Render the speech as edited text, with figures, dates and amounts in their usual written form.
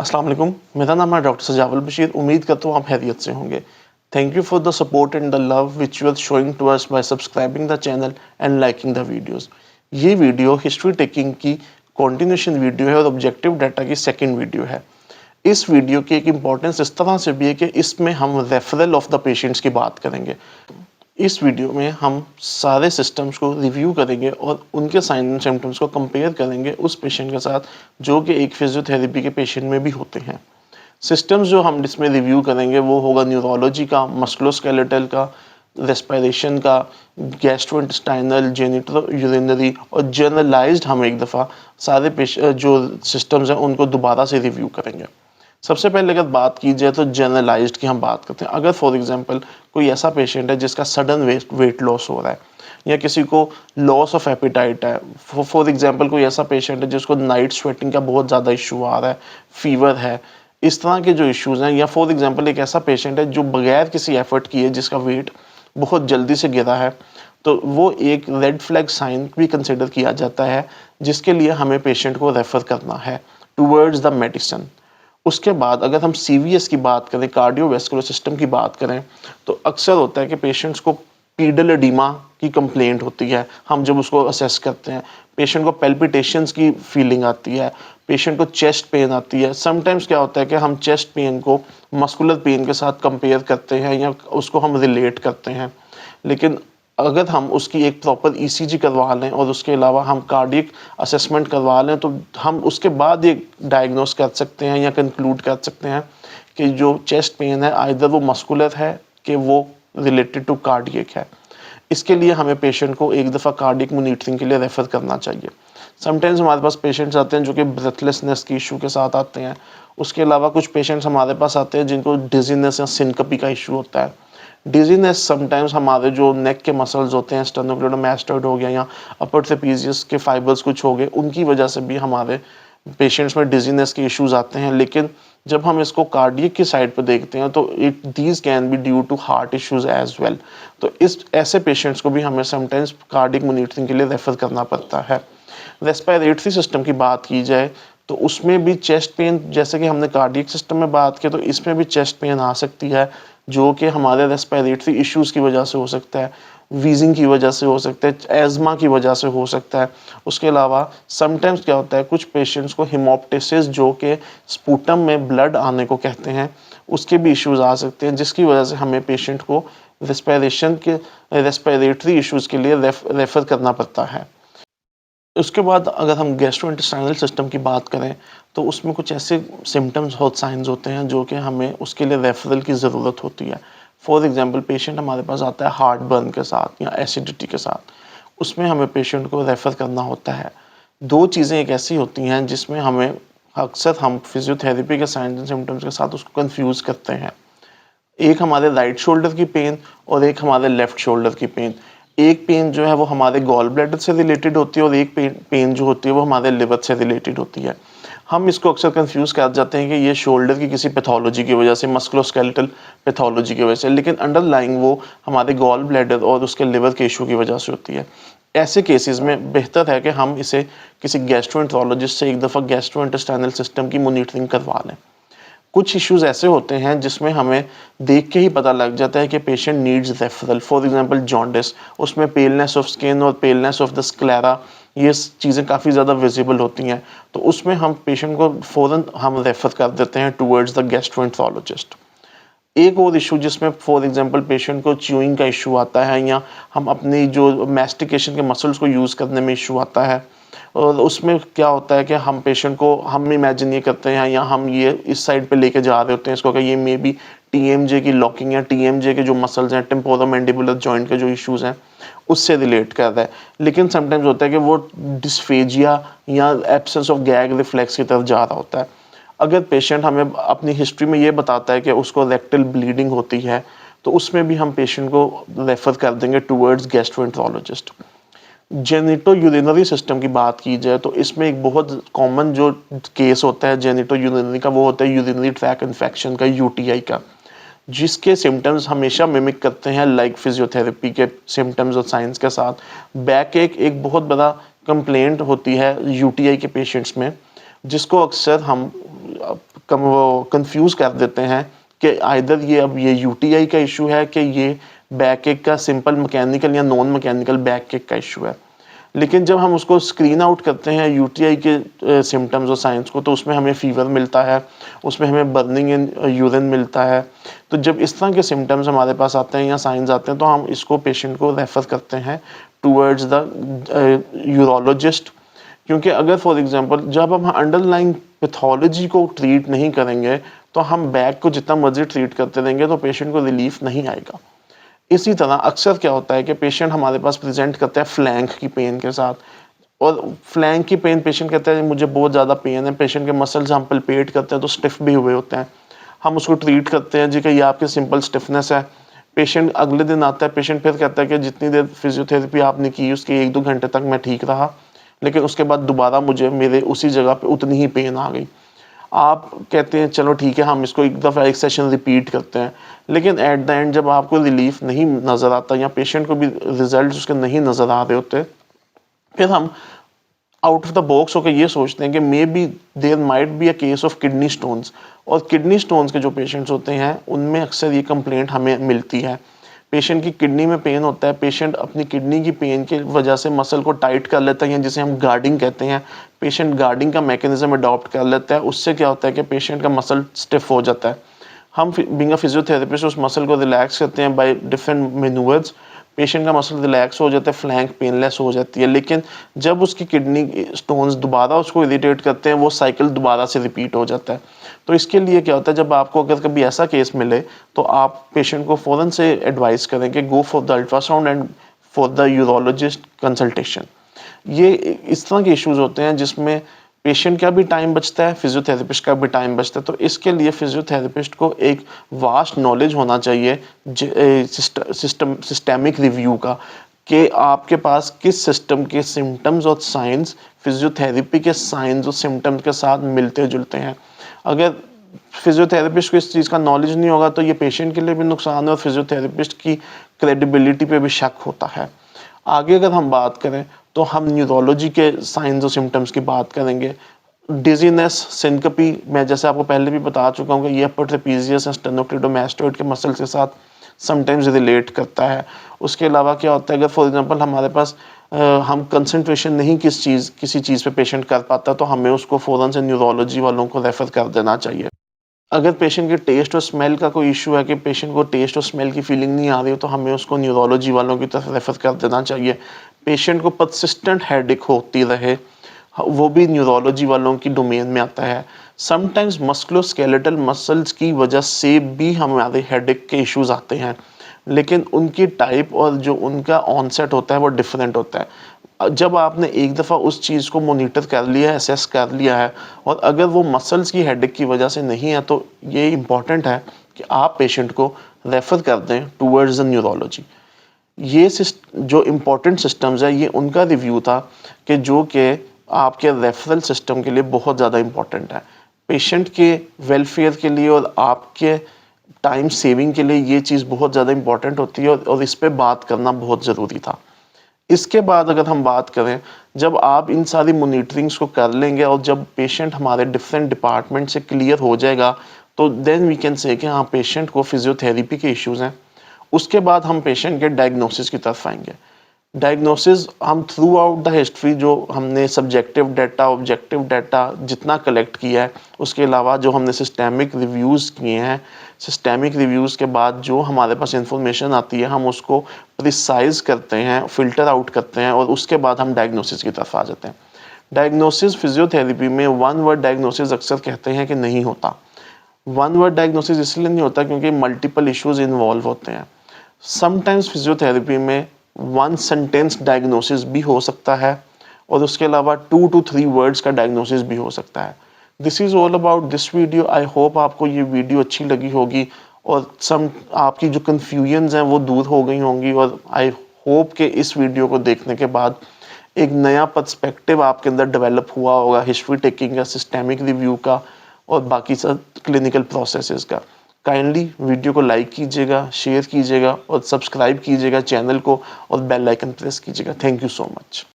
अस्सलाम वालेकुम। मेरा नाम है डॉक्टर सजावल बशीर। उम्मीद करता हूँ आप खैरियत से होंगे। Thank you for the support and the love which you are showing to us by subscribing the channel and liking the videos. ये वीडियो हिस्ट्री टेकिंग की कॉन्टिन्यूशन वीडियो है और ऑब्जेक्टिव डाटा की सेकंड वीडियो है। इस video की एक importance इस तरह से भी है कि इसमें हम रेफरल ऑफ द पेशेंट्स की बात करेंगे। इस वीडियो में हम सारे सिस्टम्स को रिव्यू करेंगे और उनके साइन एंड सिम्टम्स को कंपेयर करेंगे उस पेशेंट के साथ जो कि एक फिजियोथेरेपी के पेशेंट में भी होते हैं। सिस्टम्स जो हम इसमें रिव्यू करेंगे वो होगा न्यूरोलॉजी का, मस्कुलोस्केलेटल का, रेस्पिरेशन का, गैस्ट्रोइंटेस्टाइनल, जेनिटो यूरिनरी और जनरलाइज्ड। हम एक दफ़ा सारे जो सिस्टम्स हैं उनको दोबारा से रिव्यू करेंगे। सबसे पहले अगर बात की जाए तो जनरलाइज्ड की हम बात करते हैं। अगर फॉर एग्जांपल कोई ऐसा पेशेंट है जिसका सडन वेट लॉस हो रहा है या किसी को लॉस ऑफ एपिटाइट है, फॉर एग्जांपल कोई ऐसा पेशेंट है जिसको नाइट स्वेटिंग का बहुत ज़्यादा इशू आ रहा है, फीवर है, इस तरह के जो इश्यूज़ हैं, या फॉर एग्जांपल एक ऐसा पेशेंट है जो बगैर किसी एफर्ट किए जिसका वेट बहुत जल्दी से गिरा है, तो वो एक रेड फ्लैग साइन भी कंसिडर किया जाता है जिसके लिए हमें पेशेंट को रेफ़र करना है टूवर्ड्स द मेडिसिन। उसके बाद अगर हम सीवीएस की बात करें, कार्डियोवैस्कुलर सिस्टम की बात करें, तो अक्सर होता है कि पेशेंट्स को पीडल एडिमा की कंप्लेंट होती है। हम जब उसको असेस करते हैं, पेशेंट को पेल्पिटेशंस की फीलिंग आती है, पेशेंट को चेस्ट पेन आती है। समटाइम्स क्या होता है कि हम चेस्ट पेन को मस्कुलर पेन के साथ कंपेयर करते हैं या उसको हम रिलेट करते हैं, लेकिन अगर हम उसकी एक प्रॉपर ईसीजी करवा लें और उसके अलावा हम कार्डियक असेसमेंट करवा लें तो हम उसके बाद ये डायग्नोस कर सकते हैं या कंक्लूड कर सकते हैं कि जो चेस्ट पेन है आइदर वो मस्कुलर है कि वो रिलेटेड टू कार्डियक है। इसके लिए हमें पेशेंट को एक दफ़ा कार्डियक मॉनिटरिंग के लिए रेफ़र करना चाहिए। समटाइम्स हमारे पास पेशेंट्स आते हैं जो कि ब्रेथलेसनेस की इशू के साथ आते हैं। उसके अलावा कुछ पेशेंट्स हमारे पास आते हैं जिनको डिजीनेस या सिनकपी का इशू होता है। डिजीनेस समटाइम्स हमारे जो नेक के मसल्स होते हैं, स्टेनोक्लेडोमास्टॉइड हो गया या अपर ट्रेपेजियस के फाइबर्स कुछ हो गए, उनकी वजह से भी हमारे पेशेंट्स में डिजीनेस के इश्यूज आते हैं। लेकिन जब हम इसको कार्डियक की साइड पे देखते हैं तो it these can be due to heart issues as well. तो इस ऐसे पेशेंट्स को भी हमें समटाइम्स कार्डियक मॉनिटरिंग के लिए रेफर करना पड़ता है। रेस्पिरेटरी सिस्टम की बात की जाए तो उसमें भी चेस्ट पेन, जैसे कि हमने कार्डियक सिस्टम में बात की, तो इसमें भी चेस्ट पेन आ सकती है जो कि हमारे रेस्पिरेटरी इश्यूज़ की वजह से हो सकता है, वीजिंग की वजह से हो सकता है, एज़मा की वजह से हो सकता है। उसके अलावा समटाइम्स क्या होता है, कुछ पेशेंट्स को हेमोप्टिसिस जो कि स्पूटम में ब्लड आने को कहते हैं, उसके भी इश्यूज़ आ सकते हैं, जिसकी वजह से हमें पेशेंट को रेस्पिरेटरी इश्यूज़ के लिए रेफ़र करना पड़ता है। उसके बाद अगर हम गैस्ट्रोइंटेस्टाइनल सिस्टम की बात करें तो उसमें कुछ ऐसे सिम्टम्स और साइंस होते हैं जो कि हमें उसके लिए रेफरल की ज़रूरत होती है। फॉर एग्जांपल पेशेंट हमारे पास आता है हार्ट बर्न के साथ या एसिडिटी के साथ, उसमें हमें पेशेंट को रेफ़र करना होता है। दो चीज़ें एक ऐसी होती हैं जिसमें हमें अक्सर हम फिजियोथेरेपी के साइंस एंड सिम्टम्स के साथ उसको कन्फ्यूज़ करते हैं। एक हमारे राइट शोल्डर की पेन और एक हमारे लेफ्ट शोल्डर की पेन। एक पेन जो है वो हमारे गॉल ब्लैडर से रिलेटेड होती है और एक पेन जो होती है वो हमारे लिवर से रिलेटेड होती है। हम इसको अक्सर कंफ्यूज कर जाते हैं कि ये शोल्डर की किसी पैथोलॉजी की वजह से, मस्कुलोस्केलेटल पैथोलॉजी की वजह से, लेकिन अंडरलाइंग वो हमारे गॉल ब्लैडर और उसके लिवर के इशू की वजह से होती है। ऐसे केसेस में बेहतर है कि हम इसे किसी गैस्ट्रोएंटरोलॉजिस्ट से एक दफ़ा गैस्ट्रोइंटेस्टाइनल सिस्टम की मॉनिटरिंग करवा लें। कुछ इश्यूज ऐसे होते हैं जिसमें हमें देख के ही पता लग जाता है कि patient needs referral. For example jaundice, उसमें पेलनेस ऑफ स्किन और पेलनेस ऑफ द स्क्लेरा, ये चीज़ें काफ़ी ज़्यादा विजिबल होती हैं, तो उसमें हम पेशेंट को फ़ौरन हम रेफ़र कर देते हैं टूवर्ड्स द गैस्ट्रोएंटरोलॉजिस्ट। एक और इशू जिसमें फॉर एग्जांपल पेशेंट को च्यूइंग का इशू आता है या हम अपनी जो मैस्टिकेशन के मसल्स को यूज़ करने में इशू आता है, और उसमें क्या होता है कि हम पेशेंट को हम इमेजिन ये करते हैं या हम ये इस साइड पे लेके जा रहे होते हैं इसको कि ये मे बी टीएमजे की लॉकिंग या टीएमजे के जो मसल्स हैं, टेम्पोरोमैंडिबुलर जॉइंट के जो इश्यूज़ हैं, उससे रिलेट कर रहा है। लेकिन समटाइम्स होता है कि वो डिस्फेजिया या एब्सेंस ऑफ गैग रिफ्लेक्स की तरफ जा रहा होता है। अगर पेशेंट हमें अपनी हिस्ट्री में ये बताता है कि उसको रेक्टल ब्लीडिंग होती है, तो उसमें भी हम पेशेंट को रेफ़र कर देंगे towards gastroenterologist. Genito urinary system की बात की जाए तो इसमें एक बहुत कॉमन जो केस होता है जेनिटो यूरिनरी का, वो होता है यूरिनरी ट्रैक इन्फेक्शन का, यूटीआई का, जिसके सिम्टम्स हमेशा मिमिक करते हैं लाइक फिजियोथेरेपी के सिम्टम्स और साइंस के साथ। बैक एक बहुत बड़ा कंप्लेंट होती है यूटीआई के पेशेंट्स में। जिसको अक्सर हम कंफ्यूज कर देते हैं कि आइदर ये अब ये यूटीआई का इशू है कि ये बैक एक का सिंपल मैकेनिकल या नॉन मैकेनिकल बैक एक का इशू है। लेकिन जब हम उसको स्क्रीन आउट करते हैं यूटीआई के सिम्टम्स और साइंस को, तो उसमें हमें फ़ीवर मिलता है, उसमें हमें बर्निंग इन यूरिन मिलता है। तो जब इस तरह के सिम्टम्स हमारे पास आते हैं या साइंस आते हैं, तो हम इसको पेशेंट को रेफ़र करते हैं टूवर्ड्स द यूरोलॉजिस्ट। क्योंकि अगर फॉर एग्जांपल जब हम अंडरलाइंग पैथोलॉजी को ट्रीट नहीं करेंगे, तो हम बैक को जितना मर्ज़ी ट्रीट करते रहेंगे तो पेशेंट को रिलीफ़ नहीं आएगा। इसी तरह अक्सर क्या होता है कि पेशेंट हमारे पास प्रेजेंट करता है फ्लैंक की पेन के साथ, और फ्लैंक की पेन पेशेंट कहता है मुझे बहुत ज़्यादा पेन है, पेशेंट के मसल्स हम पलपेट करते हैं तो स्टिफ भी हुए होते हैं। हम उसको ट्रीट करते हैं जी कि ये आपकी सिंपल स्टिफनेस है। पेशेंट अगले दिन आता है, पेशेंट फिर कहता है कि जितनी देर फिजियोथेरेपी आपने की उसके 1-2 घंटे तक मैं ठीक रहा, लेकिन उसके बाद दोबारा मुझे मेरे उसी जगह पे उतनी ही पेन आ गई। आप कहते हैं चलो ठीक है हम इसको एक दफ़ा एक सेशन रिपीट करते हैं, लेकिन एट द एंड जब आपको रिलीफ नहीं नज़र आता या पेशेंट को भी रिजल्ट उसके नहीं नज़र आ रहे होते, फिर हम आउट ऑफ द बॉक्स होकर ये सोचते हैं कि may be there might be a case of kidney stones. और किडनी स्टोन्स के जो पेशेंट्स होते हैं उनमें अक्सर ये कंप्लेंट हमें मिलती है। पेशेंट की किडनी में पेन होता है, पेशेंट अपनी किडनी की पेन की वजह से मसल को टाइट कर लेता है, जिसे हम गार्डिंग कहते हैं। पेशेंट गार्डिंग का मैकेनिज्म अडॉप्ट कर लेता है, उससे क्या होता है कि पेशेंट का मसल स्टिफ हो जाता है। हम बीइंग अ फिजियोथेरेपिस्ट उस मसल को रिलैक्स करते हैं बाय डिफरेंट मैनूवर्स, पेशेंट का मसल रिलैक्स हो जाता है, फ्लैंक पेनलेस हो जाती है। लेकिन जब उसकी किडनी स्टोन्स दोबारा उसको इरिटेट करते हैं, वो साइकिल दोबारा से रिपीट हो जाता है। तो इसके लिए क्या होता है, जब आपको अगर कभी ऐसा केस मिले तो आप पेशेंट को फ़ौरन से एडवाइस करें कि go for the ultrasound and for the urologist consultation. ये इस तरह के इश्यूज होते हैं जिसमें पेशेंट का भी टाइम बचता है, फिजियोथेरेपिस्ट का भी टाइम बचता है। तो इसके लिए फिजियोथेरेपिस्ट को एक वास्ट नॉलेज होना चाहिए सिस्टमिक रिव्यू का, कि आपके पास किस सिस्टम के सिम्टम्स और साइंस फिजियोथेरेपी के साइंस और सिम्टम्स के साथ मिलते जुलते हैं। अगर फिजियोथेरेपिस्ट को इस चीज़ का नॉलेज नहीं होगा तो ये पेशेंट के लिए भी नुकसान है और फिजियोथेरेपिस्ट की क्रेडिबिलिटी पे भी शक होता है। आगे अगर हम बात करें तो हम न्यूरोलॉजी के साइंस और सिम्टम्स की बात करेंगे। डिजीनेस, सिनकपी, मैं जैसे आपको पहले भी बता चुका हूँ कि ये अपर ट्रेपीजियस एंड स्टेनोक्लेडोमास्टोइड के मसल्स के साथ समटाइम्स रिलेट करता है। उसके अलावा क्या होता है, अगर फॉर एग्जांपल हमारे पास हम कंसंट्रेशन नहीं किसी चीज़ पे पेशेंट कर पाता, तो हमें उसको फ़ौरन से न्यूरोलॉजी वालों को रेफ़र कर देना चाहिए। अगर पेशेंट के टेस्ट और स्मेल का कोई इशू है कि पेशेंट को टेस्ट और स्मेल की फीलिंग नहीं आ रही हो, तो हमें उसको न्यूरोलॉजी वालों की तरफ रेफ़र कर देना चाहिए। पेशेंट को परसिस्टेंट हेडेक होती रहे, वो भी न्यूरोलॉजी वालों की डोमेन में आता है। समटाइम्स मस्कुलोस्केलेटल मसल्स की वजह से भी हमारे हेडेक के इश्यूज़ आते हैं, लेकिन उनकी टाइप और जो उनका ऑनसेट होता है वो डिफरेंट होता है। जब आपने एक दफ़ा उस चीज़ को मॉनिटर कर लिया है, असेस कर लिया है, और अगर वो मसल्स की हेडेक की वजह से नहीं है, तो ये इम्पॉर्टेंट है कि आप पेशेंट को रेफ़र कर दें टूवर्ड्स द न्यूरोलॉजी। ये जो इम्पोर्टेंट सिस्टम्स है ये उनका रिव्यू था कि जो कि आपके रेफरल सिस्टम के लिए बहुत ज़्यादा इम्पोर्टेंट है। पेशेंट के वेलफेयर के लिए और आपके टाइम सेविंग के लिए ये चीज़ बहुत ज़्यादा इम्पोर्टेंट होती है, और इस पे बात करना बहुत ज़रूरी था। इसके बाद अगर हम बात करें, जब आप इन सारी मॉनिटरिंग्स को कर लेंगे और जब पेशेंट हमारे डिफरेंट डिपार्टमेंट से क्लियर हो जाएगा, तो देन वी कैन से कि हाँ पेशेंट को फिजियोथेरेपी के इश्यूज़ हैं। उसके बाद हम पेशेंट के डायग्नोसिस की तरफ आएंगे। डायग्नोसिस हम थ्रू आउट द हिस्ट्री जो हमने सब्जेक्टिव डाटा, ऑब्जेक्टिव डाटा जितना कलेक्ट किया है, उसके अलावा जो हमने सिस्टेमिक रिव्यूज़ किए हैं, सिस्टेमिक रिव्यूज़ के बाद जो हमारे पास इंफॉर्मेशन आती है हम उसको प्रिसाइज़ करते हैं, फ़िल्टर आउट करते हैं, और उसके बाद हम डायग्नोसिस की तरफ आ जाते हैं। डायग्नोसिस फिजियोथेरेपी में वन वर्ड डायग्नोसिस अक्सर कहते हैं कि नहीं होता। वन वर्ड डायग्नोसिस इसलिए नहीं होता क्योंकि मल्टीपल इश्यूज़ इन्वॉल्व होते हैं। समटाइम्स फिजियोथेरेपी में वन सेंटेंस डायग्नोसिस भी हो सकता है, और उसके अलावा 2 to 3 वर्ड्स का डायग्नोसिस भी हो सकता है। This is all about this video. I hope आपको ये वीडियो अच्छी लगी होगी, और आपकी जो कन्फ्यूजन्स हैं वो दूर हो गई होंगी, और आई होप कि इस वीडियो को देखने के बाद एक नया पर्सपेक्टिव आपके अंदर डेवलप हुआ होगा हिस्ट्री टेकिंग का, सिस्टेमिक रिव्यू का, और बाकी सब क्लिनिकल प्रोसेसेस का। काइंडली वीडियो को लाइक कीजिएगा, शेयर कीजिएगा और सब्सक्राइब कीजिएगा चैनल को, और बेल आइकन प्रेस कीजिएगा। Thank you so much.